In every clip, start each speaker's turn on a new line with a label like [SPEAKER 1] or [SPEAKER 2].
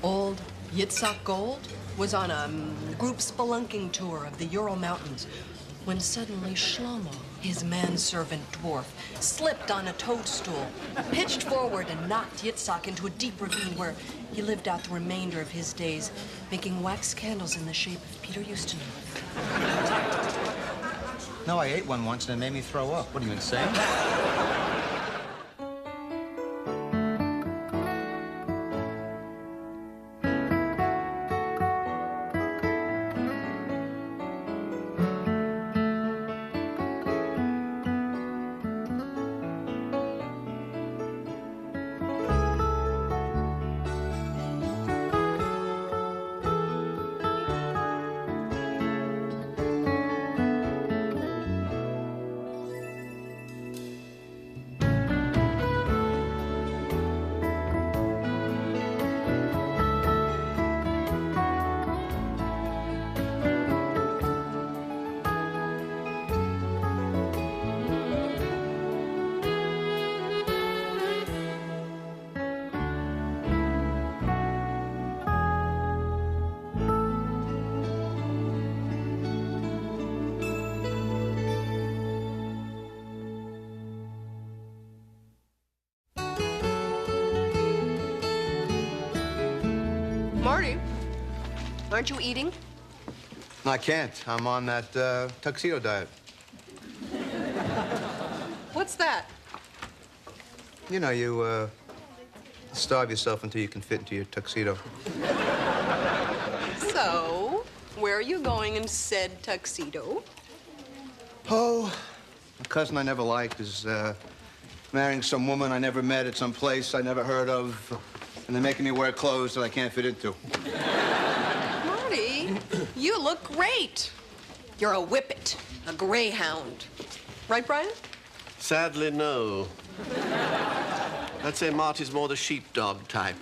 [SPEAKER 1] Old Yitzhak Gold was on a group spelunking tour of the Ural Mountains when suddenly Shlomo, his manservant dwarf, slipped on a toadstool, pitched forward and knocked Yitzhak into a deep ravine where he lived out the remainder of his days, making wax candles in the shape of Peter Ustinov.
[SPEAKER 2] No, I ate one once and it made me throw up. What are you, insane?
[SPEAKER 1] Marty, aren't you eating?
[SPEAKER 2] I can't. I'm on that tuxedo diet.
[SPEAKER 1] What's that?
[SPEAKER 2] You know, you starve yourself until you can fit into your tuxedo.
[SPEAKER 1] So, where are you going in said tuxedo?
[SPEAKER 2] Oh, a cousin I never liked is marrying some woman I never met at some place I never heard of, and they're making me wear clothes that I can't fit into.
[SPEAKER 1] Marty, you look great. You're a whippet, a greyhound. Right, Brian?
[SPEAKER 3] Sadly, no. I'd say Marty's more the sheepdog type.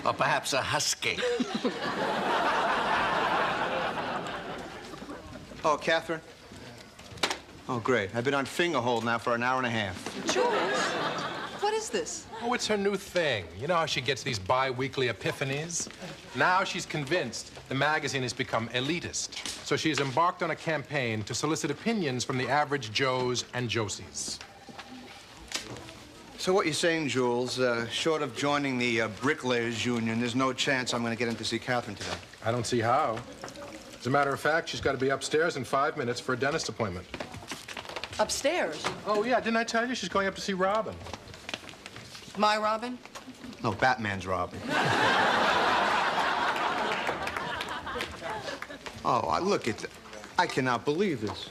[SPEAKER 3] Or perhaps a husky.
[SPEAKER 2] Oh, Catherine? Oh, great. I've been on Fingerhold now for an hour and a half.
[SPEAKER 1] Jules, what is this?
[SPEAKER 4] Oh, it's her new thing. You know how she gets these bi-weekly epiphanies? Now she's convinced the magazine has become elitist. So she has embarked on a campaign to solicit opinions from the average Joes and Josies.
[SPEAKER 2] So what you're saying, Jules, short of joining the Bricklayers Union, there's no chance I'm going to get in to see Catherine today.
[SPEAKER 4] I don't see how. As a matter of fact, she's got to be upstairs in 5 minutes for a dentist appointment.
[SPEAKER 1] Upstairs?
[SPEAKER 4] Oh, yeah, didn't I tell you? She's going up to see Robin.
[SPEAKER 1] My Robin?
[SPEAKER 2] No, Batman's Robin. Oh, look at I cannot believe this.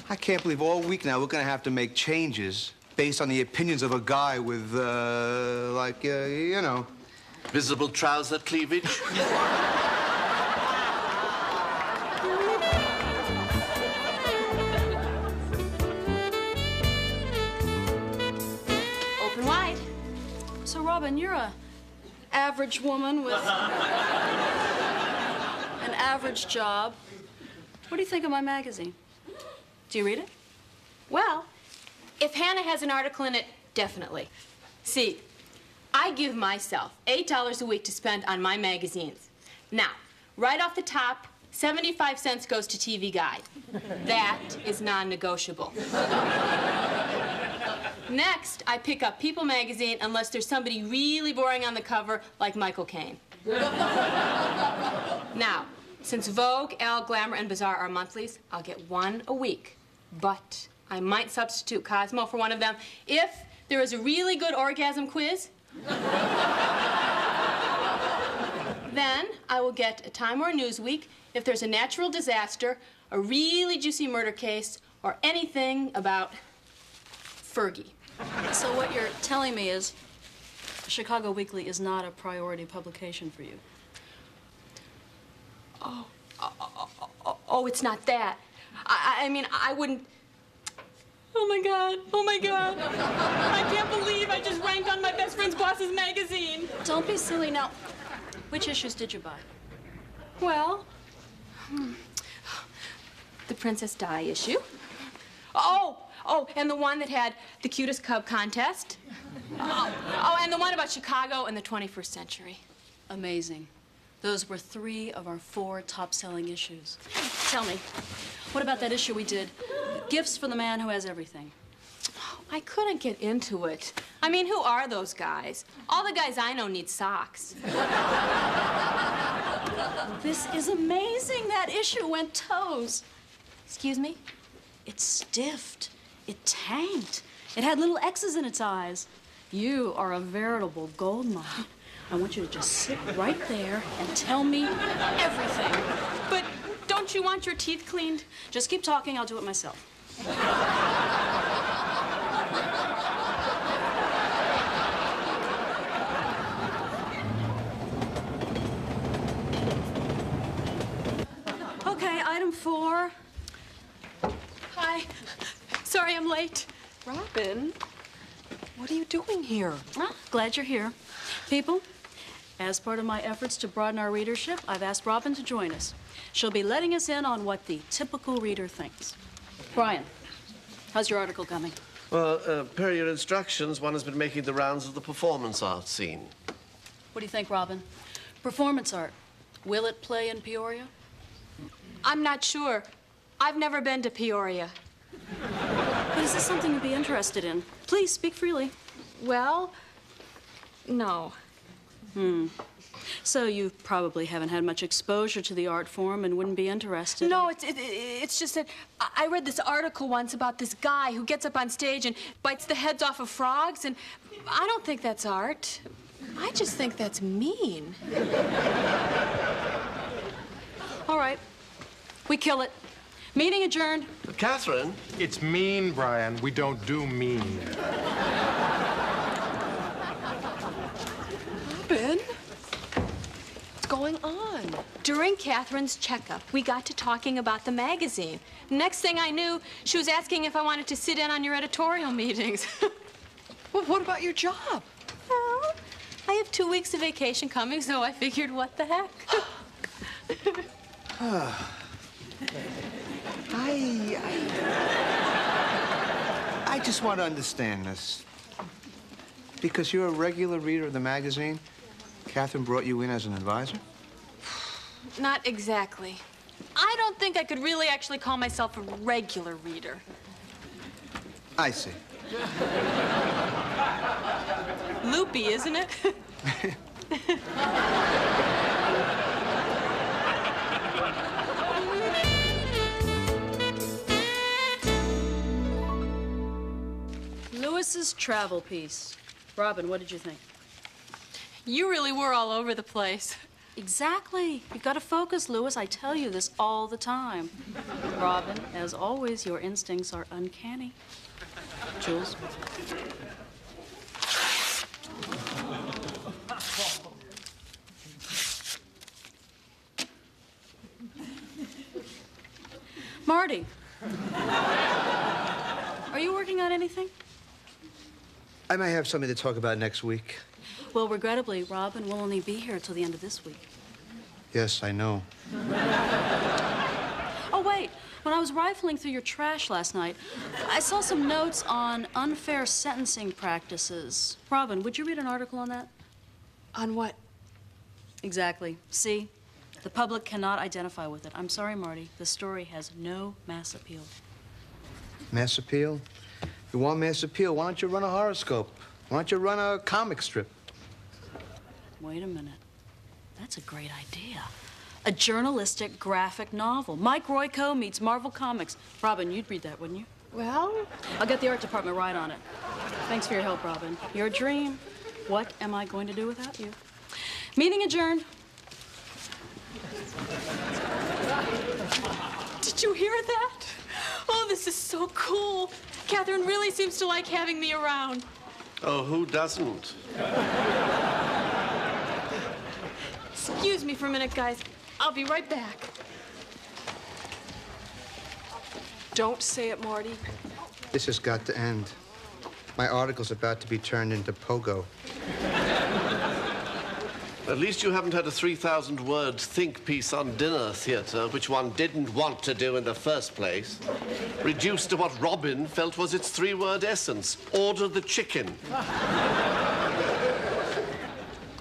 [SPEAKER 2] I can't believe all week now we're going to have to make changes based on the opinions of a guy with, you know.
[SPEAKER 3] Visible trouser cleavage?
[SPEAKER 5] Open wide. So, Robin, you're a average woman with an average job. What do you think of my magazine? Do you read it?
[SPEAKER 6] Well, if Hannah has an article in it, definitely. See, I give myself $8 a week to spend on my magazines. Now, right off the top, 75 cents goes to TV Guide. That is non-negotiable. Next, I pick up People magazine unless there's somebody really boring on the cover, like Michael Caine. Now, since Vogue, Elle, Glamour, and Bazaar are monthlies, I'll get one a week. But I might substitute Cosmo for one of them if there is a really good orgasm quiz. Then I will get a Time or a Newsweek if there's a natural disaster, a really juicy murder case, or anything about Fergie.
[SPEAKER 5] So what you're telling me is Chicago Weekly is not a priority publication for you.
[SPEAKER 6] Oh, it's not that. I mean, I wouldn't... Oh, my God. Oh, my God. I can't believe I just ranked on my best friend's boss's magazine.
[SPEAKER 5] Don't be silly. Now, which issues did you buy?
[SPEAKER 6] Well, the Princess Di issue. Oh, and the one that had the cutest cub contest. Oh, and the one about Chicago and the 21st century.
[SPEAKER 5] Amazing. Those were 3 of our 4 top-selling issues. Tell me, what about that issue we did? Gifts for the man who has everything.
[SPEAKER 6] I couldn't get into it. I mean, who are those guys? All the guys I know need socks.
[SPEAKER 5] This is amazing. That issue went toes.
[SPEAKER 6] Excuse me?
[SPEAKER 5] It stiffed. It tanked. It had little X's in its eyes. You are a veritable gold mine. I want you to just sit right there and tell me everything.
[SPEAKER 6] But don't you want your teeth cleaned?
[SPEAKER 5] Just keep talking. I'll do it myself. Okay, item 4.
[SPEAKER 6] Hi. Sorry I'm late.
[SPEAKER 1] Robin, what are you doing here?
[SPEAKER 5] Ah, glad you're here. People, as part of my efforts to broaden our readership, I've asked Robin to join us. She'll be letting us in on what the typical reader thinks. Brian, how's your article coming?
[SPEAKER 3] Well, per your instructions, one has been making the rounds of the performance art scene.
[SPEAKER 5] What do you think, Robin? Performance art. Will it play in Peoria?
[SPEAKER 6] I'm not sure. I've never been to Peoria.
[SPEAKER 5] But is this something you'd be interested in? Please, speak freely.
[SPEAKER 6] Well, no.
[SPEAKER 5] So you probably haven't had much exposure to the art form and wouldn't be interested.
[SPEAKER 6] No, it's just that I read this article once about this guy who gets up on stage and bites the heads off of frogs, and I don't think that's art. I just think that's mean.
[SPEAKER 5] All right. We kill it. Meeting adjourned.
[SPEAKER 3] Catherine?
[SPEAKER 4] It's mean, Brian. We don't do mean.
[SPEAKER 1] Robin? What's going on?
[SPEAKER 6] During Catherine's checkup, we got to talking about the magazine. Next thing I knew, she was asking if I wanted to sit in on your editorial meetings.
[SPEAKER 1] Well, what about your job?
[SPEAKER 6] Well, I have 2 weeks of vacation coming, so I figured, what the heck?
[SPEAKER 2] I just want to understand this. Because you're a regular reader of the magazine, Catherine brought you in as an advisor?
[SPEAKER 6] Not exactly. I don't think I could really actually call myself a regular reader.
[SPEAKER 2] I see.
[SPEAKER 6] Loopy, isn't it?
[SPEAKER 5] Lewis's travel piece. Robin, what did you think?
[SPEAKER 6] You really were all over the place.
[SPEAKER 5] Exactly. You've got to focus, Lewis. I tell you this all the time. Robin, as always, your instincts are uncanny. Jules? Marty. Are you working on anything?
[SPEAKER 2] I may have something to talk about next week.
[SPEAKER 5] Well, regrettably, Robin will only be here till the end of this week.
[SPEAKER 2] Yes, I know.
[SPEAKER 5] Oh, wait. When I was rifling through your trash last night, I saw some notes on unfair sentencing practices. Robin, would you read an article on that?
[SPEAKER 1] On what?
[SPEAKER 5] Exactly. See? The public cannot identify with it. I'm sorry, Marty. The story has no mass appeal.
[SPEAKER 2] Mass appeal? If you want mass appeal, why don't you run a horoscope? Why don't you run a comic strip?
[SPEAKER 5] Wait a minute. That's a great idea. A journalistic graphic novel. Mike Royko meets Marvel Comics. Robin, you'd read that, wouldn't you?
[SPEAKER 6] Well,
[SPEAKER 5] I'll get the art department right on it. Thanks for your help, Robin. Your dream. What am I going to do without you? Meeting adjourned.
[SPEAKER 6] did you hear that? Oh, this is so cool. Catherine really seems to like having me around.
[SPEAKER 3] Oh, who doesn't?
[SPEAKER 6] Excuse me for a minute, guys. I'll be right back.
[SPEAKER 1] Don't say it, Marty.
[SPEAKER 2] This has got to end. My article's about to be turned into Pogo.
[SPEAKER 3] At least you haven't had a 3,000-word think piece on dinner theater, which one didn't want to do in the first place. Reduced to what Robin felt was its 3-word essence. Order the chicken.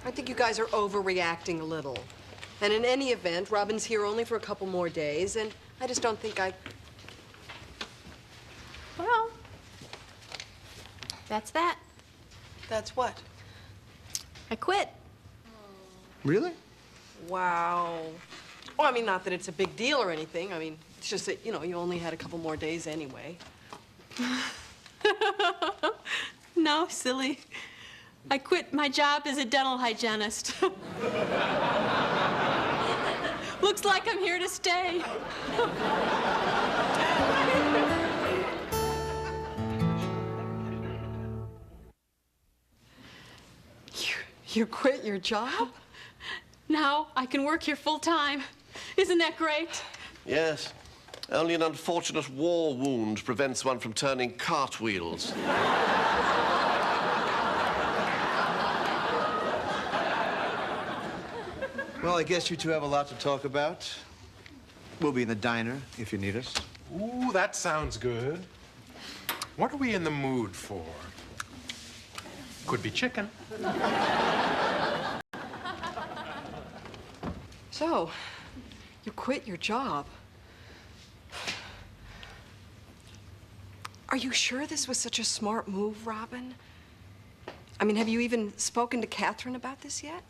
[SPEAKER 1] I think you guys are overreacting a little. And in any event, Robin's here only for a couple more days, and I just don't think
[SPEAKER 6] Well, that's that.
[SPEAKER 1] That's what?
[SPEAKER 6] I quit.
[SPEAKER 2] Really?
[SPEAKER 1] Wow. Well, I mean, not that it's a big deal or anything. I mean, it's just that, you know, you only had a couple more days anyway.
[SPEAKER 6] No, silly. I quit my job as a dental hygienist. Looks like I'm here to stay.
[SPEAKER 1] You quit your job?
[SPEAKER 6] Now I can work here full time. Isn't that great?
[SPEAKER 3] Yes. Only an unfortunate war wound prevents one from turning cartwheels.
[SPEAKER 2] Well, I guess you two have a lot to talk about. We'll be in the diner if you need us.
[SPEAKER 4] Ooh, that sounds good. What are we in the mood for? Could be chicken.
[SPEAKER 1] So, you quit your job. Are you sure this was such a smart move, Robin? I mean, have you even spoken to Catherine about this yet?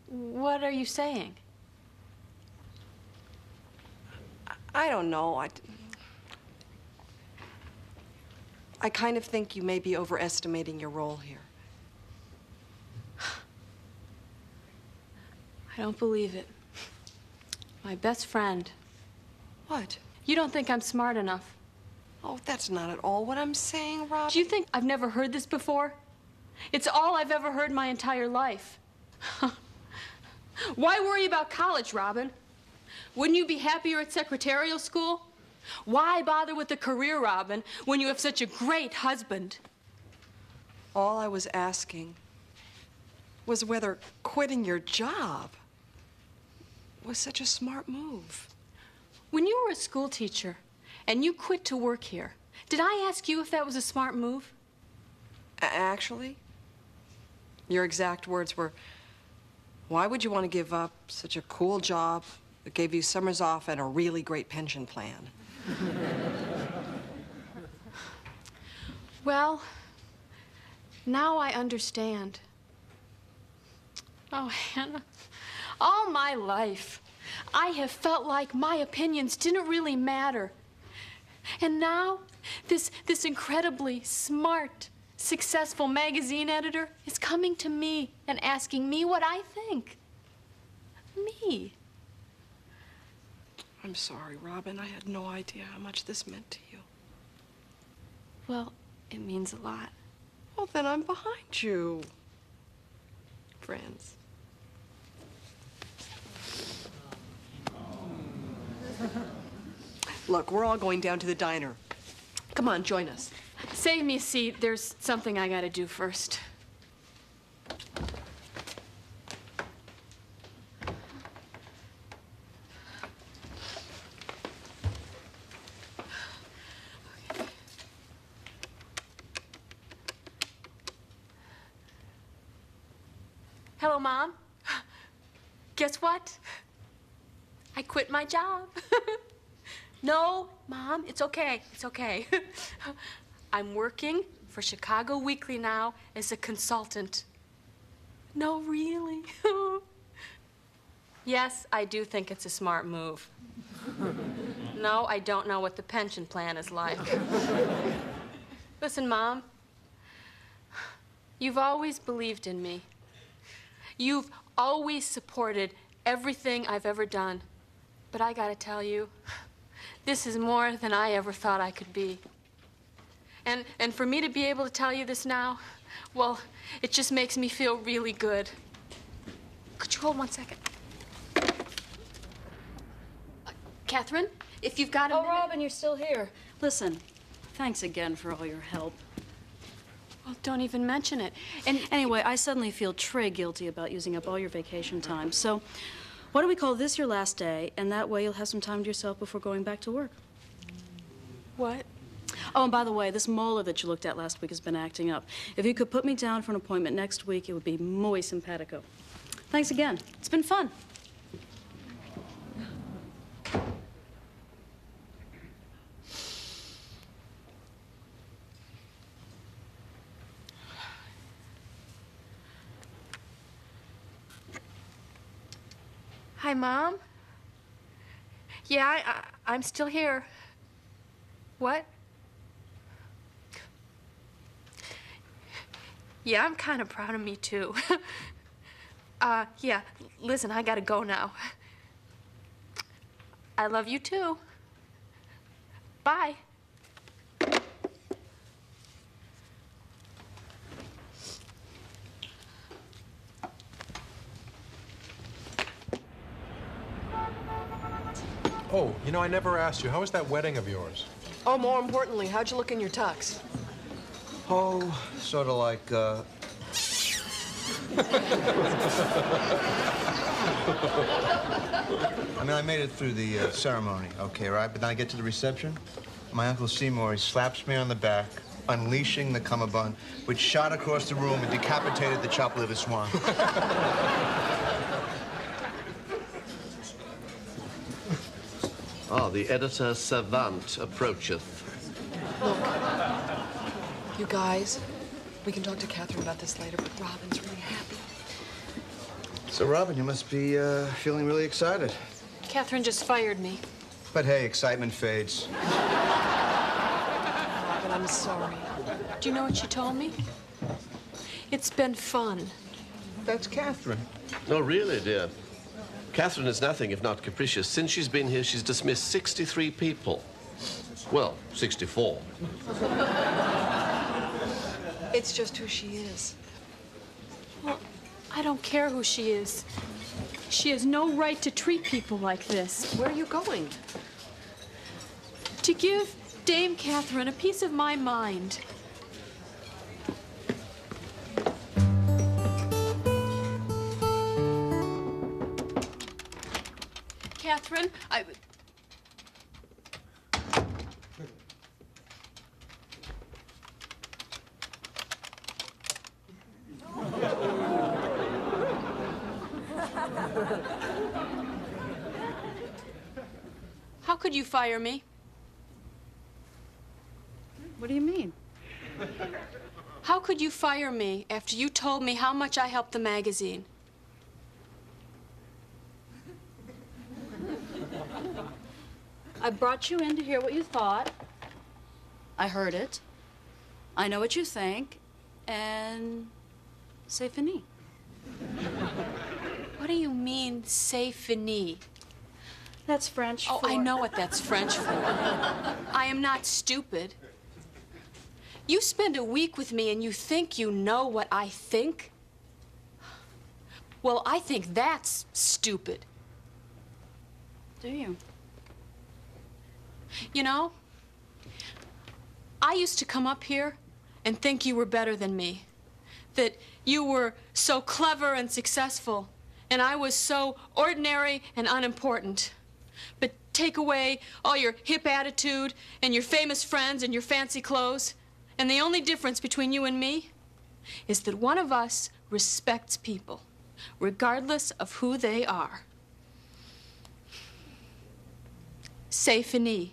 [SPEAKER 6] What are you saying?
[SPEAKER 1] I don't know. I kind of think you may be overestimating your role here.
[SPEAKER 6] I don't believe it. My best friend.
[SPEAKER 1] What?
[SPEAKER 6] You don't think I'm smart enough?
[SPEAKER 1] Oh, that's not at all what I'm saying, Robin.
[SPEAKER 6] Do you think I've never heard this before? It's all I've ever heard my entire life. Why worry about college, Robin? Wouldn't you be happier at secretarial school? Why bother with a career, Robin, when you have such a great husband?
[SPEAKER 1] All I was asking was whether quitting your job was such a smart move.
[SPEAKER 6] When you were a school teacher and you quit to work here, did I ask you if that was a smart move?
[SPEAKER 1] Actually, your exact words were, why would you want to give up such a cool job that gave you summers off and a really great pension plan?
[SPEAKER 6] Well, now I understand. Oh, Hannah, all my life, I have felt like my opinions didn't really matter. And now, this incredibly smart, successful magazine editor is coming to me and asking me what I think. Me.
[SPEAKER 1] I'm sorry, Robin. I had no idea how much this meant to you.
[SPEAKER 6] Well, it means a lot.
[SPEAKER 1] Well, then I'm behind you. Friends. Look, we're all going down to the diner. Come on, join us.
[SPEAKER 6] Save me a seat. There's something I gotta do first. Hello, Mom. Guess what? I quit my job. No, Mom, it's okay. It's okay. I'm working for Chicago Weekly now as a consultant. No, really? Yes, I do think it's a smart move. No, I don't know what the pension plan is like. Listen, Mom, you've always believed in me. You've always supported everything I've ever done. But I gotta tell you, this is more than I ever thought I could be. And for me to be able to tell you this now, well, it just makes me feel really good. Could you hold 1 second? Catherine, if you've got a minute...
[SPEAKER 5] Robin, you're still here. Listen, thanks again for all your help.
[SPEAKER 6] Well, don't even mention it. And
[SPEAKER 5] Anyway, I suddenly feel très guilty about using up all your vacation time. So, why don't we call this your last day, and that way you'll have some time to yourself before going back to work?
[SPEAKER 6] what?
[SPEAKER 5] Oh, and by the way, this molar that you looked at last week has been acting up. If you could put me down for an appointment next week, it would be muy simpatico. Thanks again. It's been fun.
[SPEAKER 7] Hi, Mom. Yeah, I'm still here. What? Yeah, I'm kind of proud of me, too. Yeah, listen, I gotta go now. I love you, too. Bye.
[SPEAKER 4] Oh, you know, I never asked you, how was that wedding of yours?
[SPEAKER 1] Oh, more importantly, how'd you look in your tux?
[SPEAKER 2] Oh, sort of like, I mean, I made it through the ceremony, okay, right? But then I get to the reception. My Uncle Seymour, he slaps me on the back, unleashing the cummerbund, which shot across the room and decapitated the chopped liver swan.
[SPEAKER 3] Ah, the editor savant approacheth.
[SPEAKER 1] Look, you guys, we can talk to Catherine about this later, but Robin's really happy.
[SPEAKER 2] So, Robin, you must be feeling really excited.
[SPEAKER 6] Catherine just fired me.
[SPEAKER 2] But hey, excitement fades.
[SPEAKER 1] Robin, I'm sorry.
[SPEAKER 6] Do you know what she told me? It's been fun.
[SPEAKER 2] That's Catherine.
[SPEAKER 3] No, really, dear. Catherine is nothing if not capricious. Since she's been here, she's dismissed 63 people. Well, 64.
[SPEAKER 1] It's just who she is.
[SPEAKER 6] Well, I don't care who she is. She has no right to treat people like this.
[SPEAKER 1] Where are you going?
[SPEAKER 6] To give Dame Catherine a piece of my mind. Catherine, How could you fire me?
[SPEAKER 5] What do you mean?
[SPEAKER 6] How could you fire me after you told me how much I helped the magazine?
[SPEAKER 5] I brought you in to hear what you thought. I heard it. I know what you think. And c'est fini.
[SPEAKER 6] What do you mean, c'est fini?
[SPEAKER 5] That's French
[SPEAKER 6] Oh,
[SPEAKER 5] for...
[SPEAKER 6] I know what that's French for. I am not stupid. You spend a week with me and you think you know what I think? Well, I think that's stupid.
[SPEAKER 5] Do you?
[SPEAKER 6] You know, I used to come up here and think you were better than me. That you were so clever and successful, and I was so ordinary and unimportant. But take away all your hip attitude and your famous friends and your fancy clothes, and the only difference between you and me is that one of us respects people, regardless of who they are. C'est fini.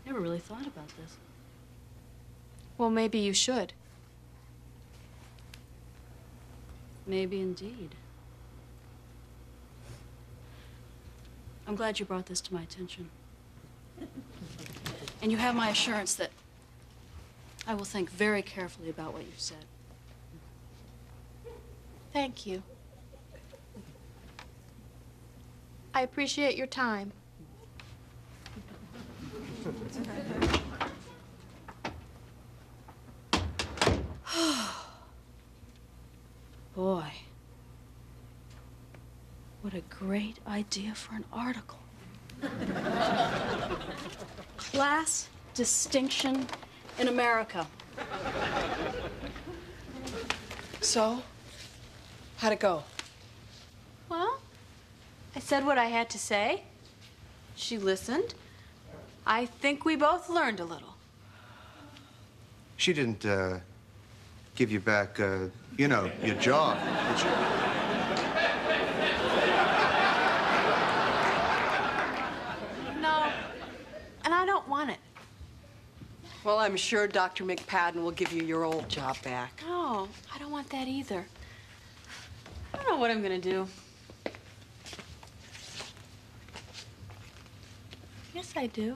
[SPEAKER 5] Never really thought about this.
[SPEAKER 6] Well, maybe you should.
[SPEAKER 5] Maybe indeed. I'm glad you brought this to my attention. And you have my assurance that I will think very carefully about what you've said.
[SPEAKER 6] Thank you. I appreciate your time.
[SPEAKER 5] Boy, what a great idea for an article. Class distinction in America.
[SPEAKER 1] So, how'd it go?
[SPEAKER 6] I said what I had to say. She listened. I think we both learned a little.
[SPEAKER 2] She didn't give you back, you know, your job, did she?
[SPEAKER 6] No, and I don't want it.
[SPEAKER 1] Well, I'm sure Dr. McPadden will give you your old job back.
[SPEAKER 6] No, I don't want that either. I don't know what I'm gonna do. Yes, I do.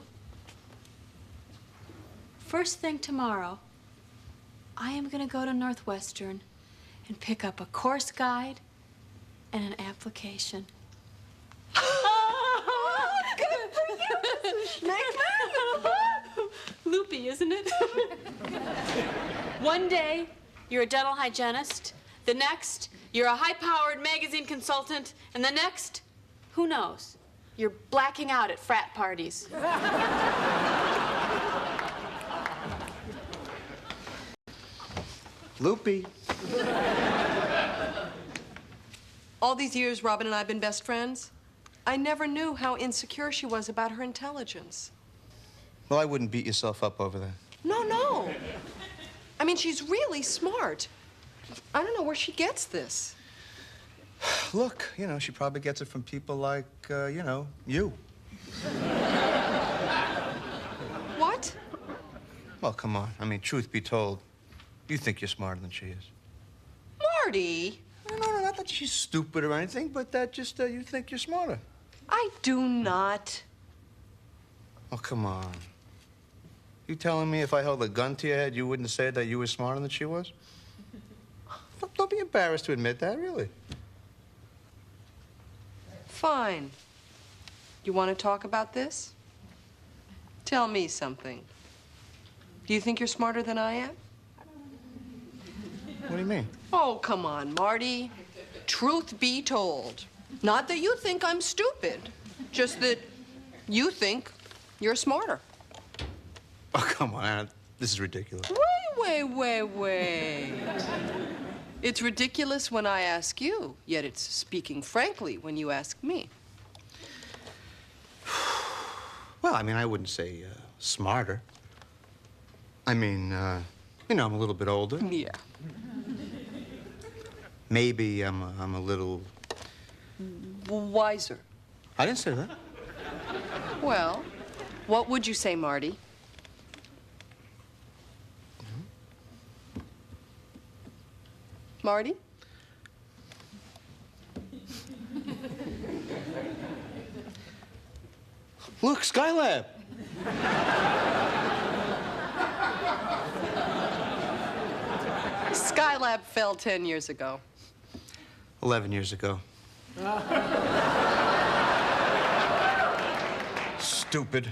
[SPEAKER 6] First thing tomorrow, I am gonna go to Northwestern and pick up a course guide and an application.
[SPEAKER 1] Good for you, Schneckman.
[SPEAKER 6] Loopy, isn't it? One day, you're a dental hygienist. The next, you're a high-powered magazine consultant. And the next, who knows? You're blacking out at frat parties.
[SPEAKER 2] Loopy.
[SPEAKER 1] All these years, Robin and I have been best friends. I never knew how insecure she was about her intelligence.
[SPEAKER 2] Well, I wouldn't beat yourself up over that.
[SPEAKER 1] No. I mean, she's really smart. I don't know where she gets this.
[SPEAKER 2] Look, you know, she probably gets it from people like, you know, you.
[SPEAKER 1] What?
[SPEAKER 2] Well, come on. I mean, truth be told, you think you're smarter than she is.
[SPEAKER 1] Marty.
[SPEAKER 2] No, not that she's stupid or anything, but that just, you think you're smarter.
[SPEAKER 1] I do not.
[SPEAKER 2] Oh, come on. You telling me if I held a gun to your head, you wouldn't say that you were smarter than she was? Look, don't be embarrassed to admit that, really.
[SPEAKER 1] Fine. You want to talk about this? Tell me something. Do you think you're smarter than I am?
[SPEAKER 2] What do you mean?
[SPEAKER 1] Oh, come on, Marty. Truth be told. Not that you think I'm stupid, just that you think you're smarter.
[SPEAKER 2] Oh, come on, Anna. This is ridiculous.
[SPEAKER 1] Wait. It's ridiculous when I ask you, yet it's speaking frankly when you ask me.
[SPEAKER 2] Well, I mean, I wouldn't say smarter. I mean, you know, I'm a little bit older.
[SPEAKER 1] Yeah.
[SPEAKER 2] Maybe I'm a little...
[SPEAKER 1] Wiser.
[SPEAKER 2] I didn't say that.
[SPEAKER 1] Well, what would you say, Marty? Marty?
[SPEAKER 2] Look, Skylab.
[SPEAKER 1] Skylab fell 10 years ago.
[SPEAKER 2] 11 years ago. Stupid.